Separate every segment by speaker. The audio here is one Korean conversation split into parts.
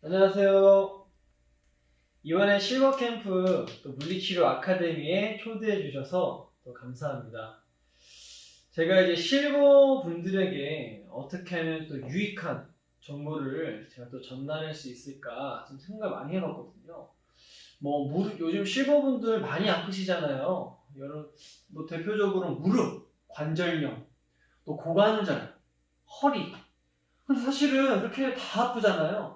Speaker 1: 안녕하세요. 이번에 실버캠프 또 물리치료 아카데미에 초대해 주셔서 또 감사합니다. 제가 이제 실버 분들에게 어떻게 하면 또 유익한 정보를 제가 또 전달할 수 있을까 좀 생각 많이 해봤거든요. 요즘 실버 분들 많이 아프시잖아요. 대표적으로 무릎, 관절염, 또 고관절, 허리. 근데 사실은 그렇게 다 아프잖아요.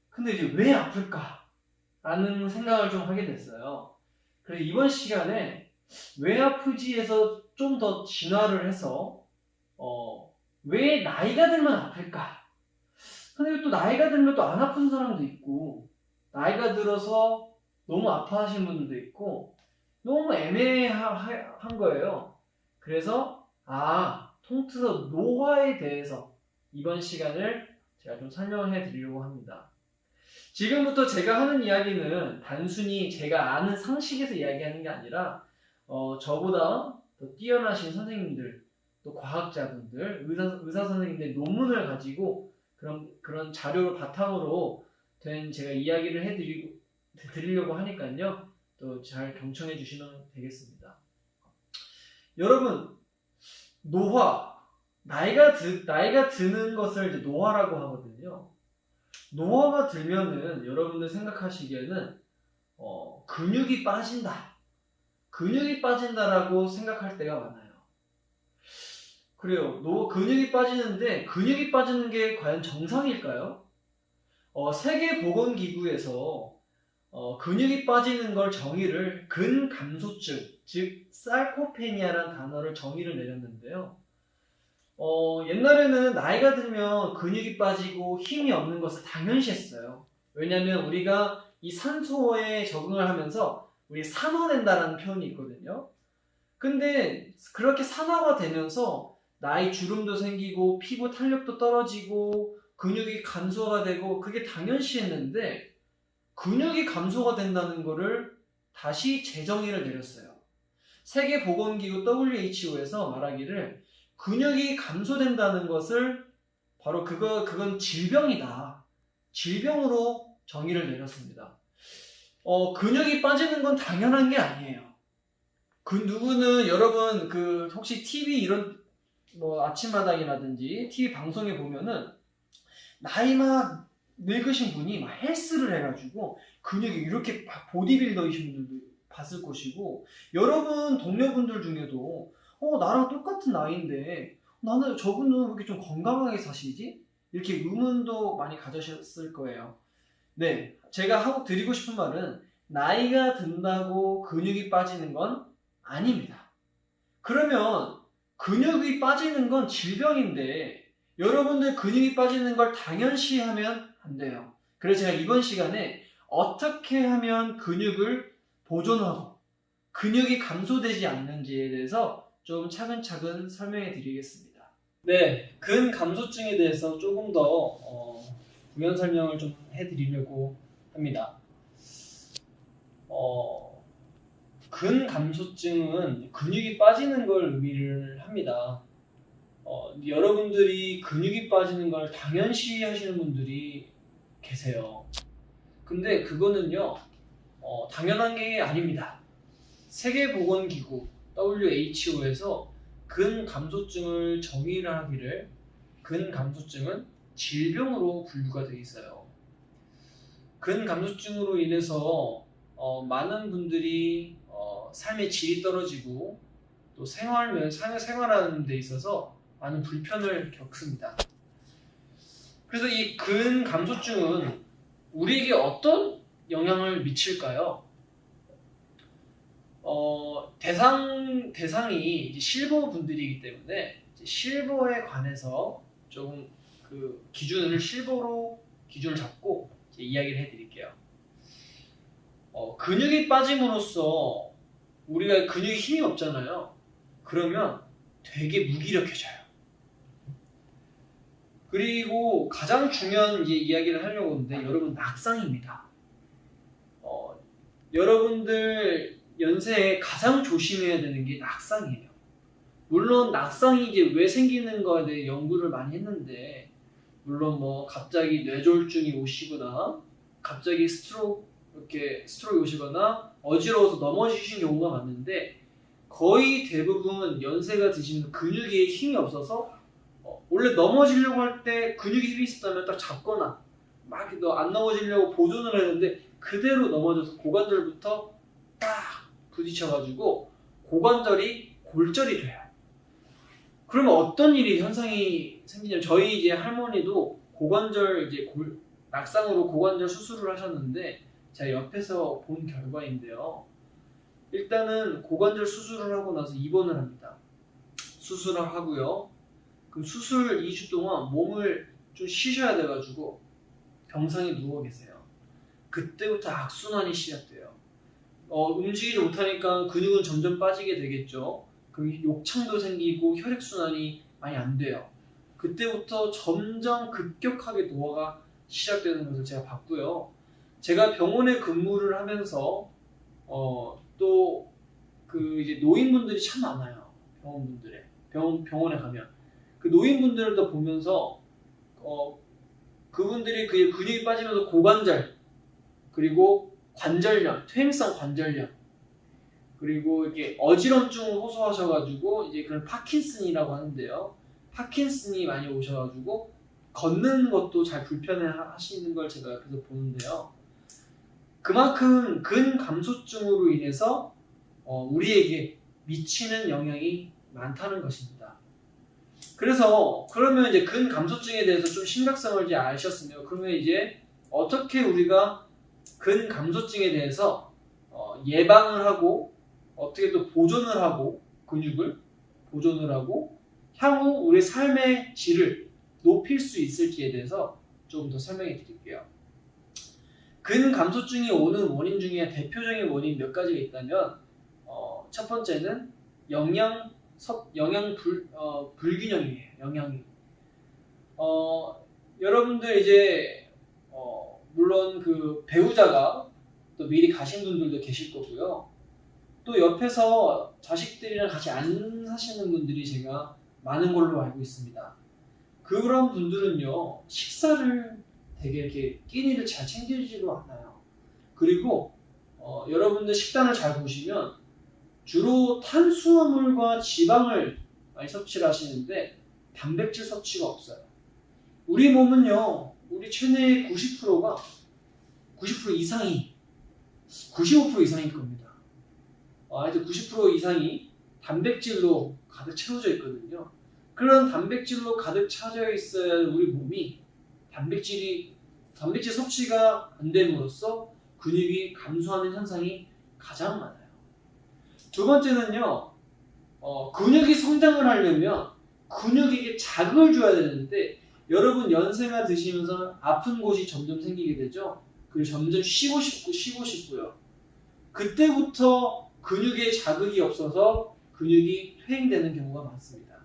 Speaker 1: 근데 이제 왜 아플까? 라는 생각을 좀 하게 됐어요. 그래서 이번 시간에 왜 아프지에서 좀 더 진화를 해서 왜 나이가 들면 아플까? 근데 또 나이가 들면 또 안 아픈 사람도 있고 나이가 들어서 너무 아파하시는 분들도 있고 너무 애매한 거예요. 그래서 통틀어 노화에 대해서 이번 시간을 제가 좀 설명해 드리려고 합니다. 지금부터 제가 하는 이야기는 단순히 제가 아는 상식에서 이야기하는 게 아니라 저보다 더 뛰어나신 선생님들, 또 과학자분들, 의사 선생님들 논문을 가지고 그런 자료를 바탕으로 된 제가 이야기를 드리려고 하니까요. 또 잘 경청해 주시면 되겠습니다. 여러분, 나이가 드는 것을 이제 노화라고 하거든요. 노화가 들면은 여러분들 생각하시기에는 근육이 빠진다. 근육이 빠진다라고 생각할 때가 많아요. 그래요. 근육이 빠지는데 근육이 빠지는 게 과연 정상일까요? 세계보건기구에서 근육이 빠지는 걸 정의를 근감소증, 즉 sarcopenia라는 단어를 정의를 내렸는데요. 옛날에는 나이가 들면 근육이 빠지고 힘이 없는 것을 당연시했어요. 왜냐하면 우리가 이 산소에 적응을 하면서 우리 산화된다라는 표현이 있거든요. 근데 그렇게 산화가 되면서 나이 주름도 생기고 피부 탄력도 떨어지고 근육이 감소가 되고 그게 당연시했는데 근육이 감소가 된다는 거를 다시 재정의를 내렸어요. 세계보건기구 WHO에서 말하기를 근육이 감소된다는 것을 바로 그건 질병이다. 질병으로 정의를 내렸습니다. 근육이 빠지는 건 당연한 게 아니에요. 여러분 혹시 TV 이런 아침마당이라든지 TV 방송에 보면은 나이 막 늙으신 분이 막 헬스를 해가지고 근육이 이렇게 보디빌더이신 분들도 봤을 것이고 여러분 동료분들 중에도 나랑 똑같은 나이인데 나는 저분은 왜 이렇게 좀 건강하게 사시지? 이렇게 의문도 많이 가지셨을 거예요. 네, 제가 드리고 싶은 말은 나이가 든다고 근육이 빠지는 건 아닙니다. 그러면 근육이 빠지는 건 질병인데 여러분들 근육이 빠지는 걸 당연시하면 안 돼요. 그래서 제가 이번 시간에 어떻게 하면 근육을 보존하고 근육이 감소되지 않는지에 대해서 좀 차근차근 설명해 드리겠습니다. 네, 근감소증에 대해서 조금 더 부연 설명을 좀 해드리려고 합니다. 근감소증은 근육이 빠지는 걸 의미를 합니다. 여러분들이 근육이 빠지는 걸 당연시 하시는 분들이 계세요. 근데 그거는요, 당연한 게 아닙니다. 세계보건기구 WHO에서 근감소증을 정의를 하기를 근감소증은 질병으로 분류가 되어 있어요. 근감소증으로 인해서 많은 분들이 삶의 질이 떨어지고 또 생활하는 데 있어서 많은 불편을 겪습니다. 그래서 이 근감소증은 우리에게 어떤 영향을 미칠까요? 대상이 이제 실버 분들이기 때문에 실버에 관해서 조금 실버로 기준을 잡고 이야기를 해드릴게요. 근육이 빠짐으로써 우리가 근육에 힘이 없잖아요. 그러면 되게 무기력해져요. 그리고 가장 중요한 이야기를 하려고 하는데 여러분 낙상입니다. 여러분들 연세에 가장 조심해야 되는 게 낙상이에요. 물론 낙상이 이제 왜 생기는 거에 대해 연구를 많이 했는데 물론 뭐 갑자기 뇌졸중이 오시거나 갑자기 스트로크가 오시거나 어지러워서 넘어지신 경우가 많은데 거의 대부분 연세가 드시면 근육에 힘이 없어서 원래 넘어지려고 할 때 근육에 힘이 있었다면 딱 잡거나 막 안 넘어지려고 보존을 했는데 그대로 넘어져서 고관절부터 딱 부딪혀가지고 고관절이 골절이 돼요. 그러면 어떤 현상이 생기냐면 저희 이제 할머니도 고관절 낙상으로 고관절 수술을 하셨는데 제가 옆에서 본 결과인데요. 일단은 고관절 수술을 하고 나서 입원을 합니다. 수술을 하고요. 그럼 수술 2주 동안 몸을 좀 쉬셔야 돼가지고 병상에 누워 계세요. 그때부터 악순환이 시작돼요. 움직이지 못하니까 근육은 점점 빠지게 되겠죠. 그럼 욕창도 생기고 혈액순환이 많이 안 돼요. 그때부터 점점 급격하게 노화가 시작되는 것을 제가 봤고요. 제가 병원에 근무를 하면서 또 이제 노인분들이 참 많아요. 병원에 가면 그 노인분들도 보면서 그분들이 그 근육이 빠지면서 고관절 그리고 관절염, 퇴행성 관절염 그리고 이렇게 어지럼증을 호소하셔가지고 이제 그런 파킨슨이라고 하는데요. 파킨슨이 많이 오셔가지고 걷는 것도 잘 불편해하시는 걸 제가 옆에서 보는데요. 그만큼 근감소증으로 인해서 우리에게 미치는 영향이 많다는 것입니다. 그래서 그러면 이제 근감소증에 대해서 좀 심각성을 이제 아셨으면 그러면 이제 어떻게 우리가 근감소증에 대해서 예방을 하고 어떻게 또 보존을 하고 근육을 보존을 하고 향후 우리 삶의 질을 높일 수 있을지에 대해서 좀 더 설명해 드릴게요. 근감소증이 오는 원인 중에 대표적인 원인 몇 가지가 있다면 첫 번째는 불균형이에요. 영양이. 여러분들 이제 물론 그 배우자가 또 미리 가신 분들도 계실 거고요. 또 옆에서 자식들이랑 같이 안 사시는 분들이 제가 많은 걸로 알고 있습니다. 그런 분들은요 식사를 되게 이렇게 끼니를 잘 챙기지도 않아요. 그리고 여러분들 식단을 잘 보시면 주로 탄수화물과 지방을 많이 섭취를 하시는데 단백질 섭취가 없어요. 우리 몸은요 우리 체내의 90%가 90% 이상이 95% 이상일 겁니다. 하여튼 90% 이상이 단백질로 가득 채워져 있거든요. 그런 단백질로 가득 차져 있어야 우리 몸이 단백질 섭취가 안 됨으로써 근육이 감소하는 현상이 가장 많아요. 두 번째는요, 근육이 성장을 하려면 근육에게 자극을 줘야 되는데 여러분 연세가 드시면서 아픈 곳이 점점 생기게 되죠. 그리고 점점 쉬고 싶고요. 그때부터 근육에 자극이 없어서 근육이 퇴행되는 경우가 많습니다.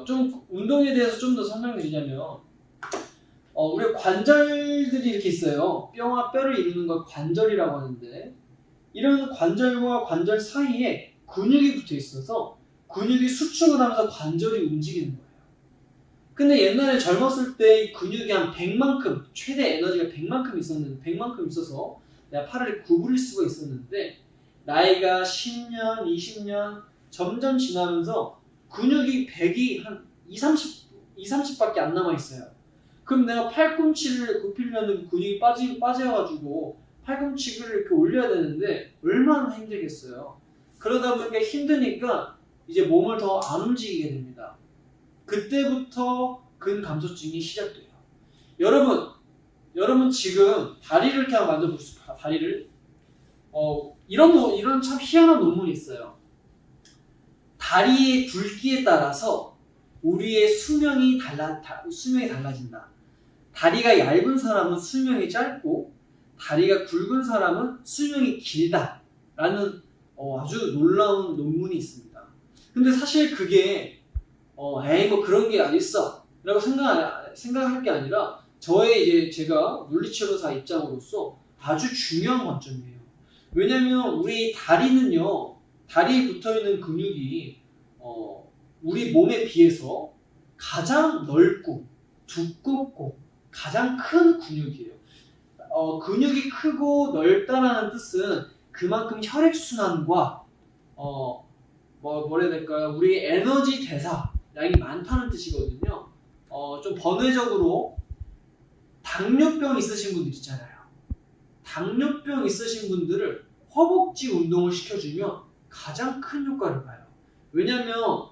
Speaker 1: 좀 운동에 대해서 좀 더 설명드리자면 우리 관절들이 이렇게 있어요. 뼈와 뼈를 이루는 걸 관절이라고 하는데 이런 관절과 관절 사이에 근육이 붙어 있어서 근육이 수축을 하면서 관절이 움직이는 거예요. 근데 옛날에 젊었을 때 근육이 한 100만큼 최대 에너지가 100만큼 있어서 내가 팔을 구부릴 수가 있었는데 나이가 10년, 20년 점점 지나면서 근육이 100이 한 30밖에 안 남아있어요. 그럼 내가 팔꿈치를 굽히려는 근육이 빠져가지고 팔꿈치를 이렇게 올려야 되는데 얼마나 힘들겠어요. 그러다 보니까 힘드니까 이제 몸을 더 안 움직이게 됩니다. 그때부터 근감소증이 시작돼요. 여러분 지금 다리를 이렇게 한번 만져보세요. 다리를. 이런 참 희한한 논문이 있어요. 다리의 굵기에 따라서 우리의 수명이 달라진다. 다리가 얇은 사람은 수명이 짧고 다리가 굵은 사람은 수명이 길다라는 아주 놀라운 논문이 있습니다. 근데 사실 그게 뭐 그런 게 어딨어 라고 생각할 게 아니라 제가 물리치료사 입장으로서 아주 중요한 관점이에요. 왜냐면 우리 다리는요, 다리에 붙어있는 근육이 우리 몸에 비해서 가장 넓고 두껍고 가장 큰 근육이에요. 근육이 크고 넓다라는 뜻은 그만큼 혈액순환과 뭐라 해야 될까요? 우리 에너지 대사량이 많다는 뜻이거든요. 좀 번외적으로 당뇨병 있으신 분들 있잖아요. 당뇨병 있으신 분들을 허벅지 운동을 시켜주면 가장 큰 효과를 봐요. 왜냐하면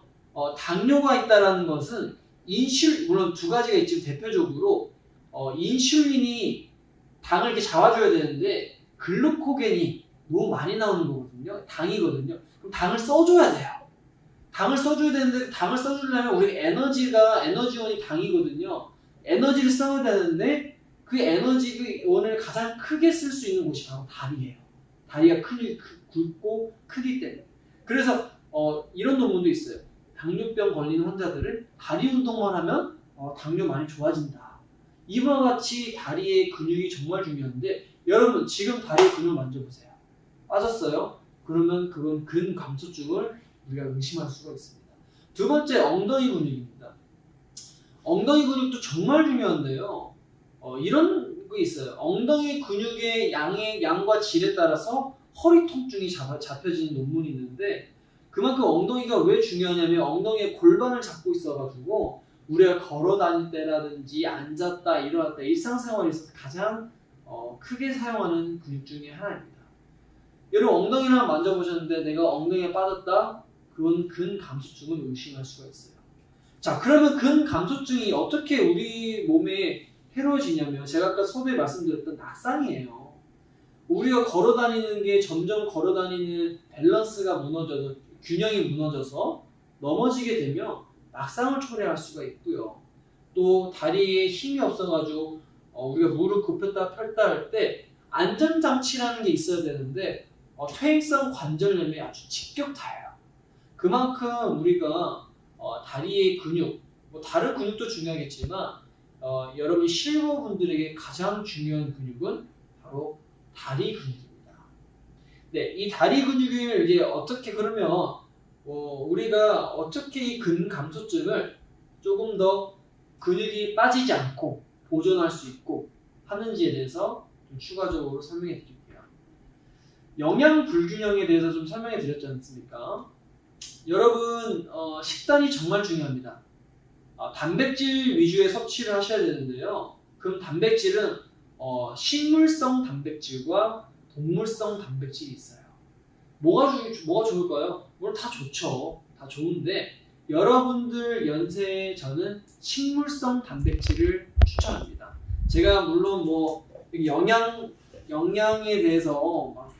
Speaker 1: 당뇨가 있다는 것은 물론 두 가지가 있지만 대표적으로 인슐린이 당을 이렇게 잡아줘야 되는데 글루코겐이 너무 많이 나오는 거거든요. 당이거든요. 그럼 당을 써줘야 돼요. 당을 써줘야 되는데 당을 써주려면 우리 에너지원이 당이거든요. 에너지를 써야 되는데 그 에너지원을 가장 크게 쓸 수 있는 곳이 바로 다리예요. 다리가 굵고 크기 때문에. 그래서 이런 논문도 있어요. 당뇨병 걸리는 환자들은 다리 운동만 하면 당뇨 많이 좋아진다. 이와 같이 다리의 근육이 정말 중요한데 여러분 지금 다리 근육 만져보세요. 빠졌어요? 그러면 그건 근감소증을 우리가 의심할 수가 있습니다. 두 번째 엉덩이 근육입니다. 엉덩이 근육도 정말 중요한데요. 이런 거 있어요. 엉덩이 근육의 양과 질에 따라서 허리 통증이 잡혀지는 논문이 있는데 그만큼 엉덩이가 왜 중요하냐면 엉덩이의 골반을 잡고 있어가지고 우리가 걸어 다닐 때라든지 앉았다 일어났다 일상생활에서 가장 크게 사용하는 근육 중에 하나입니다. 여러분 엉덩이를 한번 만져보셨는데 내가 엉덩이에 빠졌다? 그건 근감소증을 의심할 수가 있어요. 자, 그러면 근감소증이 어떻게 우리 몸에 해로워지냐면 제가 아까 서두에 말씀드렸던 낙상이에요. 우리가 걸어 다니는 게 점점 걸어 다니는 밸런스가 무너져서 균형이 무너져서 넘어지게 되면 낙상을 초래할 수가 있고요. 또 다리에 힘이 없어가지고 우리가 무릎 굽혔다 펼다 할 때 안전장치라는 게 있어야 되는데 퇴행성 관절염이 아주 직격타예요. 그만큼 우리가 다리의 근육, 뭐 다른 근육도 중요하겠지만 여러분 실버분들에게 가장 중요한 근육은 바로 다리 근육입니다. 네, 이 다리 근육을 이제 어떻게 그러면 우리가 어떻게 이 근감소증을 조금 더 근육이 빠지지 않고 보존할 수 있고 하는지에 대해서 좀 추가적으로 설명해 드릴게요. 영양 불균형에 대해서 좀 설명해 드렸지 않습니까? 여러분 식단이 정말 중요합니다. 단백질 위주의 섭취를 하셔야 되는데요. 그럼 단백질은 식물성 단백질과 동물성 단백질이 있어요. 뭐가 좋을까요? 물론 다 좋죠. 다 좋은데 여러분들 연세에 저는 식물성 단백질을 추천합니다. 제가 물론 뭐 영양에 대해서 막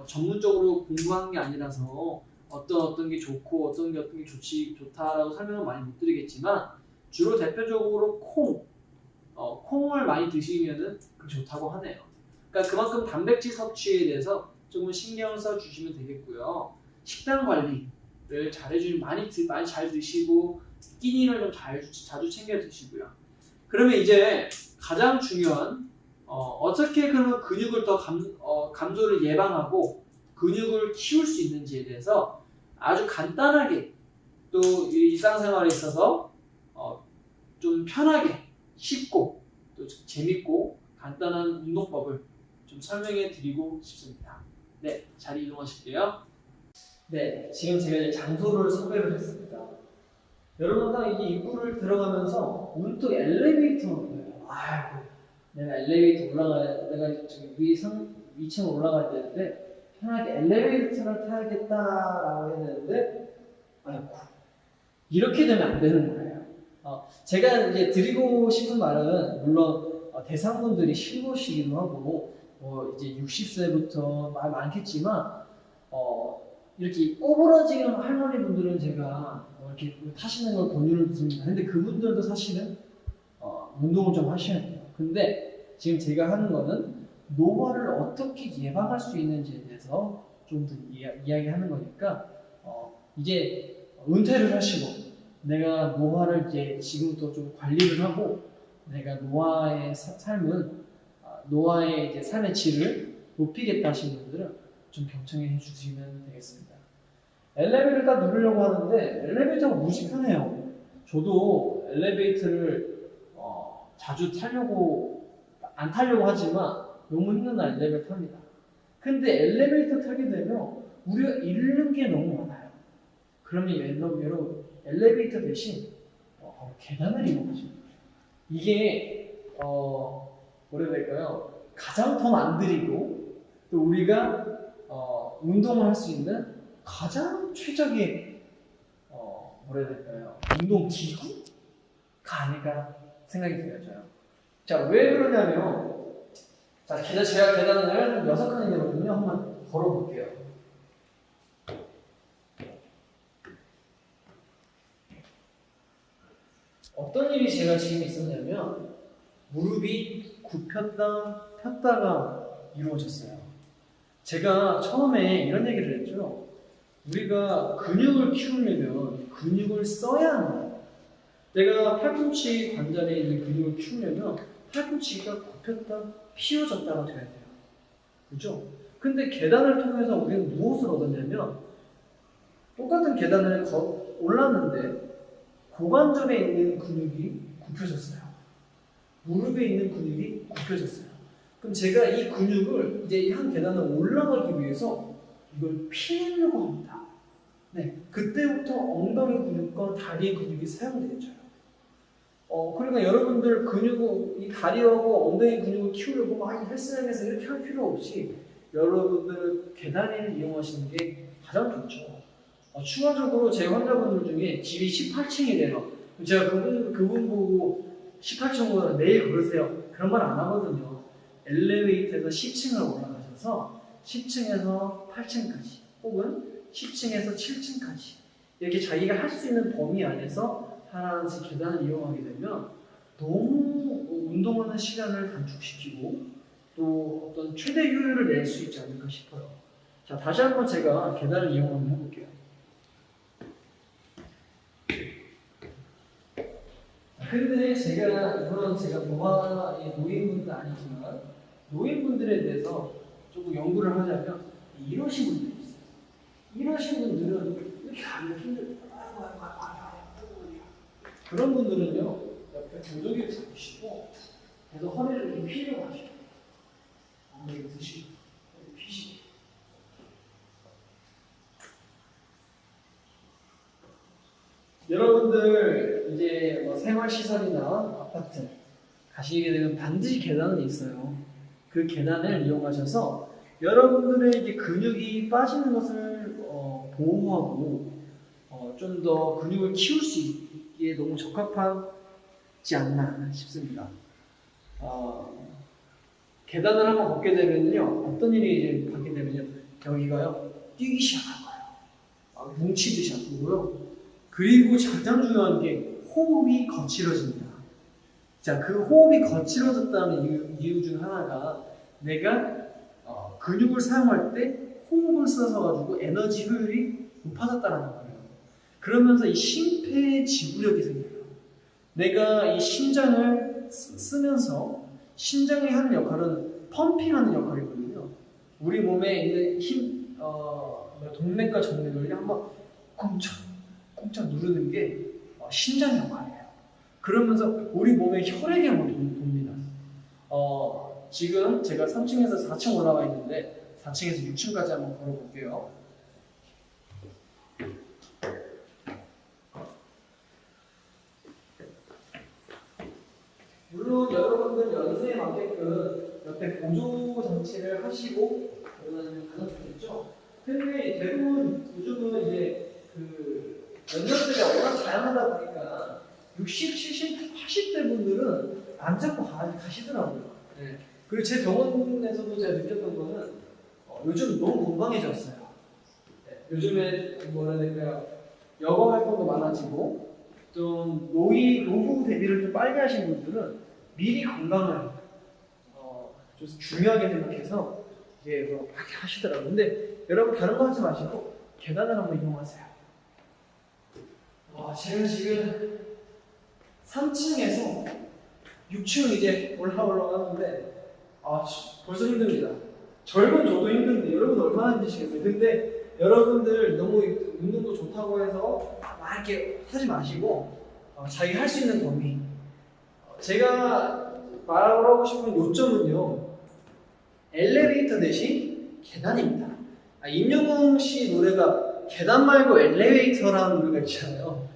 Speaker 1: 전문적으로 공부한 게 아니라서 어떤 게 좋고 어떤 게 좋다라고 설명을 많이 못 드리겠지만 주로 대표적으로 콩을 많이 드시면은 좋다고 하네요. 그러니까 그만큼 단백질 섭취에 대해서 조금 신경 써 주시면 되겠고요. 식단 관리를 잘 해주시면 많이 잘 드시고 끼니를 좀 자주 챙겨 드시고요. 그러면 이제 가장 중요한 어떻게 그러면 근육을 더 감소를 예방하고 근육을 키울 수 있는지에 대해서 아주 간단하게 또 일상생활에 있어서 좀 편하게 쉽고 또 재밌고 간단한 운동법을 좀 설명해 드리고 싶습니다. 네, 자리 이동하실게요. 네, 지금 제가 이제 장소를 섭외를 했습니다. 여러분 딱 이게 입구를 들어가면서 문득 엘리베이터가 보여요. 아이고, 내가 엘리베이터 내가 지금 2층 올라가야 되는데 편하게 엘리베이터를 타야겠다라고 했는데 아이고, 이렇게 되면 안 되는 거예요. 제가 이제 드리고 싶은 말은 물론 대상분들이 실버시기도 하고 이제 60세부터 말 많겠지만 이렇게 꼬부러지는 할머니분들은 제가 이렇게 타시는 걸 권유를 드립니다. 근데 그분들도 사실은 운동을 좀 하셔야 돼요. 근데 지금 제가 하는 거는 노화를 어떻게 예방할 수 있는지에 대해서 좀 더 이야기하는 거니까 이제 은퇴를 하시고 내가 노화를 이제 지금부터 좀 관리를 하고 내가 노화의 노화의 이제 삶의 질을 높이겠다 하시는 분들은 좀 경청해 주시면 되겠습니다. 엘리베이터를 딱 누르려고 하는데 엘리베이터가 무지 편해요. 저도 엘리베이터를 자주 안 타려고 하지만 너무 힘든 날 엘리베이터 탑니다. 근데 엘리베이터 타게 되면 우리가 잃는 게 너무 많아요. 그러면 여러분 엘리베이터 대신 계단을 이용하죠. 이게 뭐라 해야 될까요? 가장 더 안 들이고 또 우리가 운동을 할 수 있는 가장 최적의 뭐라 해야 될까요? 운동 기구가 아닐까 생각이 들어요. 자, 왜 그러냐면 자, 제가 계단을 6칸이거든요. 한번 걸어볼게요. 어떤 일이 제가 지금 있었냐면 무릎이 굽혔다 폈다가 이루어졌어요. 제가 처음에 이런 얘기를 했죠. 우리가 근육을 키우려면 근육을 써야 합니다. 내가 팔꿈치 관절에 있는 근육을 키우려면 팔꿈치가 굽혔다 피어졌다가 돼야 돼요. 그죠? 근데 계단을 통해서 우리는 무엇을 얻었냐면 똑같은 계단을 올랐는데 고관절에 있는 근육이 굽혀졌어요. 무릎에 있는 근육이 굽혀졌어요. 그럼 제가 이 근육을 이제 한 계단을 올라가기 위해서 이걸 피려고 합니다. 네, 그때부터 엉덩이 근육과 다리 근육이 사용되죠. 그러니까 여러분들 이 다리하고 엉덩이 근육을 키우려고 막 헬스장에서 이렇게 할 필요 없이 여러분들 계단을 이용하시는 게 가장 좋죠. 추가적으로 제 환자분들 중에 집이 18층이래요. 제가 그분 보고 18층으로 내일 걸으세요. 그런 말 안 하거든요. 엘리베이터에서 10층을 올라가셔서 10층에서 8층까지 혹은 10층에서 7층까지 이렇게 자기가 할 수 있는 범위 안에서 하나씩 계단을 이용하게 되면 너무 운동하는 시간을 단축시키고 또 어떤 최대 효율을 낼 수 있지 않을까 싶어요. 자, 다시 한번 제가 계단을 이용 한번 해볼게요. 근데 이거는 제가 노인분들은 아니지만 노인분들에 대해서 조금 연구를 하자면 이러신 분들이 있어요. 이러신 분들은 이렇게 가기가 힘들어요. 그런 분들은요 옆에 보조기를 잡으시고 그래서 허리를 이렇게 피려고 하시고 엉덩이를 드시고 피시고 여러분들 이제 생활시설이나 아파트 가시게 되면 반드시 계단은 있어요. 그 계단을 이용하셔서 여러분들의 이제 근육이 빠지는 것을 보호하고 좀 더 근육을 키울 수 있기에 너무 적합하지 않나 싶습니다. 계단을 한번 걷게 되면요 어떤 일이 이제 받게 되면요 여기가요 뛰기 시작할 거예요. 뭉치듯이 아프고요. 그리고 가장 중요한 게 호흡이 거칠어집니다. 자, 그 호흡이 거칠어졌다는 이유 중 하나가 내가 근육을 사용할 때 호흡을 써서 가지고 에너지 효율이 높아졌다는 거예요. 그러면서 이 심폐지구력이 생겨요. 내가 이 심장을 쓰면서 심장이 하는 역할은 펌핑하는 역할이거든요. 우리 몸에 있는 동맥과 정맥을 한번 꽁짝 누르는 게 심장 역할이에요. 그러면서 우리 몸에 혈액이 한번 돕니다. 지금 제가 3층에서 4층 올라와 있는데 4층에서 6층까지 한번 걸어볼게요. 물론 여러분들 연세에 맞게끔 옆에 보조 장치를 하시고 그러면 가장 좋겠죠. 근데 대부분 요즘은 이제 연령대가 워낙 다양하다 보니까 60, 70, 80대 분들은 안 잡고 가시더라고요. 네. 그리고 제 병원에서도 제가 느꼈던 거는 요즘 너무 건강해졌어요. 네. 요즘에 뭐라 해야 될까요? 여가 활동도 많아지고 좀 노후 대비를 좀 빨리 하신 분들은 미리 건강을 좀 중요하게 생각해서 이제 막 하시더라고요. 근데 여러분 다른 거 하지 마시고 계단을 한번 이용하세요. 제가 지금 3층에서 6층 이제 올라오려고 하는데 벌써 힘듭니다. 젊은 저도 힘든데 여러분 얼마나 힘드시겠어요. 근데 여러분들 너무 운동도 좋다고 해서 막 이렇게 하지 마시고 자기 할 수 있는 범위 제가 말하고 싶은 요점은요, 엘리베이터 대신 계단입니다. 임영웅 씨 노래가 계단 말고 엘리베이터라는 노래가 있잖아요.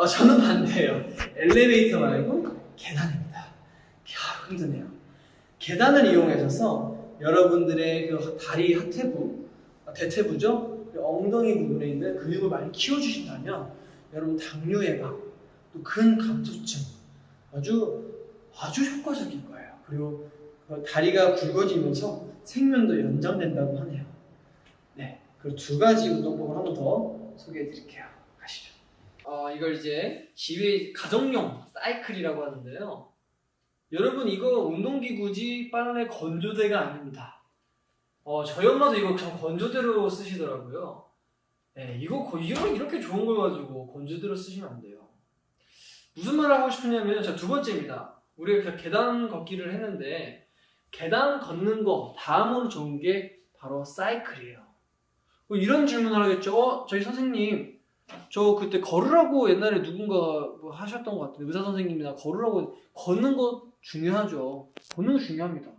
Speaker 1: 저는 반대예요. 엘리베이터 말고 계단입니다. 힘드네요. 계단을 이용하셔서 여러분들의 그 다리 하태부, 대퇴부죠? 엉덩이 부분에 있는 근육을 많이 키워주신다면 여러분 당뇨 예방, 또 근감소증 아주 효과적인 거예요. 그리고 다리가 굵어지면서 생명도 연장된다고 하네요. 네, 그 두 가지 운동법을 한 번 더 소개해 드릴게요. 가시죠. 이걸 이제 집에 가정용 사이클이라고 하는데요. 여러분 이거 운동기구지 빨래 건조대가 아닙니다. 저희 엄마도 이거 그냥 건조대로 쓰시더라고요. 네, 이거 이렇게 좋은 걸 가지고 건조대로 쓰시면 안 돼요. 무슨 말을 하고 싶으냐면, 자, 두 번째입니다. 우리가 그냥 계단 걷기를 했는데, 계단 걷는 거 다음으로 좋은 게 바로 사이클이에요. 이런 질문을 하겠죠. 저희 선생님, 저 그때 걸으라고 옛날에 누군가 뭐 하셨던 것 같은데, 의사 선생님이나 걸으라고, 걷는 거 중요하죠. 걷는 거 중요합니다.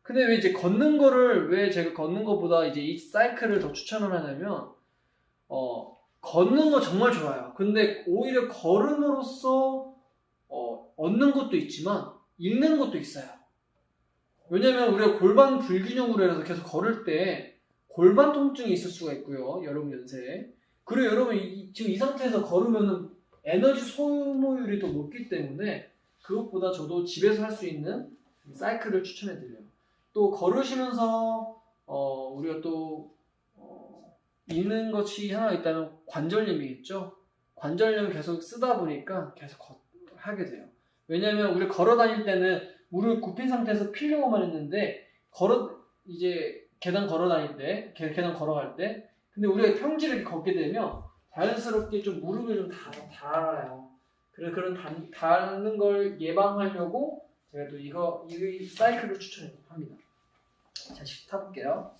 Speaker 1: 근데 왜 이제 걷는 거를, 왜 제가 걷는 거보다 이제 이 사이클을 더 추천을 하냐면, 걷는 거 정말 좋아요. 근데 오히려 걸음으로써 얻는 것도 있지만 잃는 것도 있어요. 왜냐면 우리가 골반 불균형으로 해서 계속 걸을 때 골반 통증이 있을 수가 있고요. 여러분 연세에. 그리고 여러분 지금 이 상태에서 걸으면 에너지 소모율이 더 높기 때문에 그것보다 저도 집에서 할 수 있는 사이클을 추천해드려요. 또 걸으시면서 우리가 또 있는 것이 하나 있다면 관절염이겠죠. 관절염 계속 쓰다 보니까 계속 하게 돼요. 왜냐면 우리 걸어 다닐 때는 무릎 굽힌 상태에서 피려고만 했는데 이제 계단 걸어 다닐 때, 계단 걸어갈 때, 근데 우리가 평지를 걷게 되면 자연스럽게 좀 무릎을 좀 닳아요. 그래서 그런 닳는 걸 예방하려고 제가 또 이 사이클을 추천합니다. 자, 타볼게요.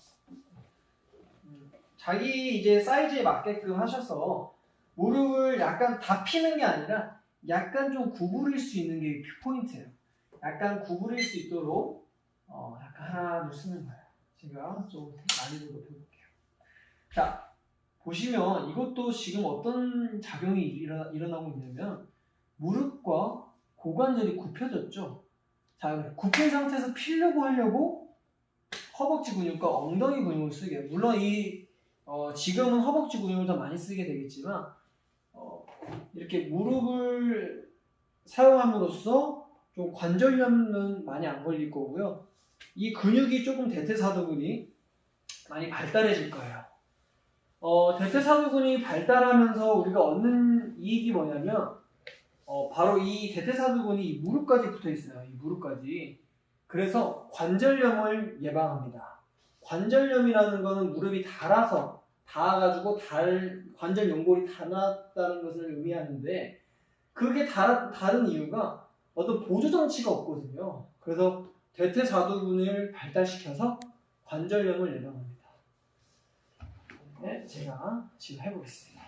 Speaker 1: 자기 이제 사이즈에 맞게끔 하셔서 무릎을 약간 다 피는 게 아니라 약간 좀 구부릴 수 있는 게 포인트예요. 약간 구부릴 수 있도록 약간 하나 둘 쓰는 거예요. 제가 좀 난이도 높여볼게요. 자, 보시면 이것도 지금 어떤 작용이 일어나고 있냐면 무릎과 고관절이 굽혀졌죠. 자, 굽힌 상태에서 피려고 하려고 허벅지 근육과 엉덩이 근육을 쓰게. 물론 지금은 허벅지 근육을 더 많이 쓰게 되겠지만 이렇게 무릎을 사용함으로써 좀 관절염은 많이 안 걸릴 거고요. 이 근육이 조금 대퇴사두근이 많이 발달해질 거예요. 대퇴사두근이 발달하면서 우리가 얻는 이익이 뭐냐면 바로 이 대퇴사두근이 무릎까지 붙어 있어요. 이 무릎까지. 그래서 관절염을 예방합니다. 관절염이라는 것은 무릎이 닳아가지고 관절 연골이 닳았다는 것을 의미하는데, 그게 다른 이유가 어떤 보조 장치가 없거든요. 그래서 대퇴사두근을 발달시켜서 관절염을 예방합니다. 네, 제가 지금 해보겠습니다.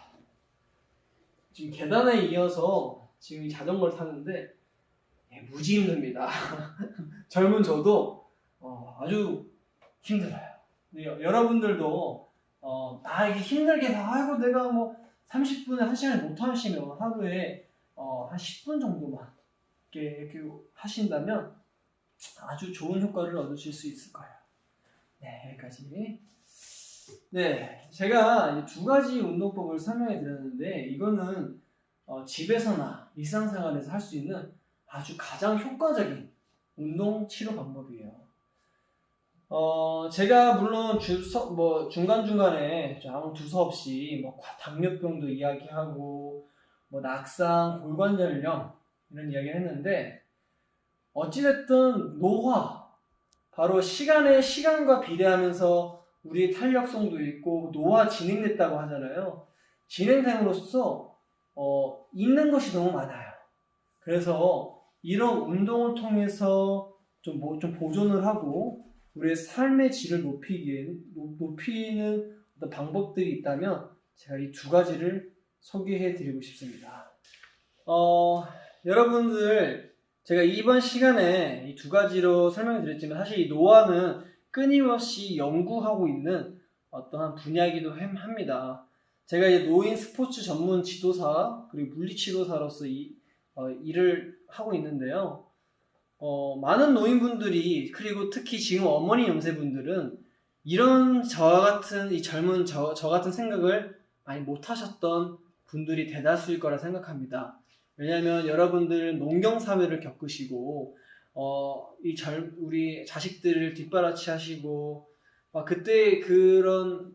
Speaker 1: 지금 계단에 이어서 지금 이 자전거를 타는데 무지 힘듭니다. 젊은 저도 아주 힘들어요. 여러분들도 이게 힘들게 아이고 내가 뭐 30분에 1시간을 못 하시면 하루에 한 10분 정도만 이렇게 하신다면 아주 좋은 효과를 얻으실 수 있을 거예요. 네, 여기까지. 네, 제가 두 가지 운동법을 설명해 드렸는데 이거는 집에서나 일상생활에서 할 수 있는 아주 가장 효과적인 운동 치료 방법이에요. 제가 물론 중간중간에 아무 두서없이 당뇨병도 이야기하고 낙상, 골관절염 이런 이야기를 했는데, 어찌됐든 노화, 바로 시간과 비례하면서 우리의 탄력성도 있고 노화 진행됐다고 하잖아요. 진행됨으로써 있는 것이 너무 많아요. 그래서 이런 운동을 통해서 좀 보존을 하고 우리의 삶의 질을 높이는 어떤 방법들이 있다면 제가 이 두 가지를 소개해 드리고 싶습니다. 여러분들, 제가 이번 시간에 이 두 가지로 설명을 드렸지만 사실 이 노화는 끊임없이 연구하고 있는 어떠한 분야이기도 합니다. 제가 이제 노인 스포츠 전문 지도사 그리고 물리치료사로서 일을 하고 있는데요. 많은 노인분들이 그리고 특히 지금 어머니 연세분들은 이런 저와 같은 이 젊은 저 같은 생각을 많이 못 하셨던 분들이 대다수일 거라 생각합니다. 왜냐하면 여러분들 농경 사회를 겪으시고 우리 자식들을 뒷바라치 하시고 그때 그런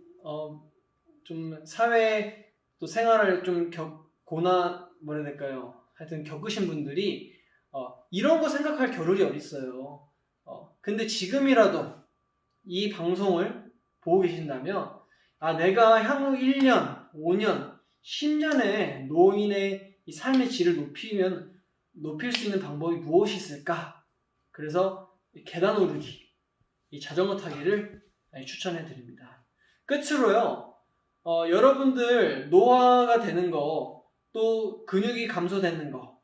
Speaker 1: 좀 사회 또 생활을 좀 고난 뭐라 해야 될까요? 하여튼 겪으신 분들이 이런 거 생각할 겨를이 어딨어요. 근데 지금이라도 이 방송을 보고 계신다면 내가 향후 1년, 5년, 10년에 노인의 이 삶의 질을 높일 수 있는 방법이 무엇이 있을까? 그래서 계단 오르기, 이 자전거 타기를 추천해 드립니다. 끝으로요, 여러분들 노화가 되는 거, 또 근육이 감소되는 거,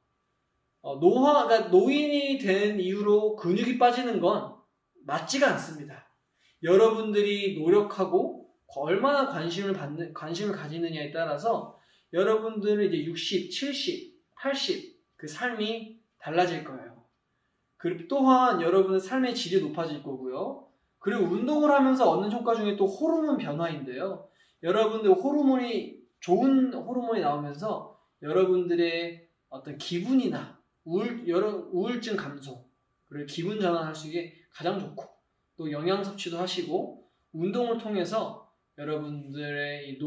Speaker 1: 그러니까 노인이 된 이후로 근육이 빠지는 건 맞지가 않습니다. 여러분들이 노력하고 얼마나 관심을 가지느냐에 따라서 여러분들은 이제 60, 70, 80 그 삶이 달라질 거예요. 그리고 또한 여러분의 삶의 질이 높아질 거고요. 그리고 운동을 하면서 얻는 효과 중에 또 호르몬 변화인데요. 여러분들 좋은 호르몬이 나오면서 여러분들의 어떤 기분이나 우울증 감소, 그리고 기분 전환할 수 있게 가장 좋고, 또 영양 섭취도 하시고, 운동을 통해서 여러분들의 이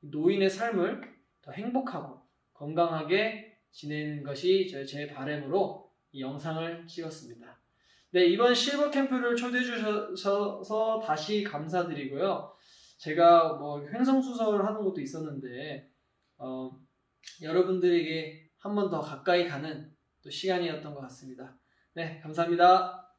Speaker 1: 노인의 삶을 더 행복하고 건강하게 지내는 것이 제 바람으로 이 영상을 찍었습니다. 네, 이번 실버 캠프를 초대해 주셔서 다시 감사드리고요. 제가 횡성수설을 하는 것도 있었는데 여러분들에게 한 번 더 가까이 가는 또 시간이었던 것 같습니다. 네, 감사합니다.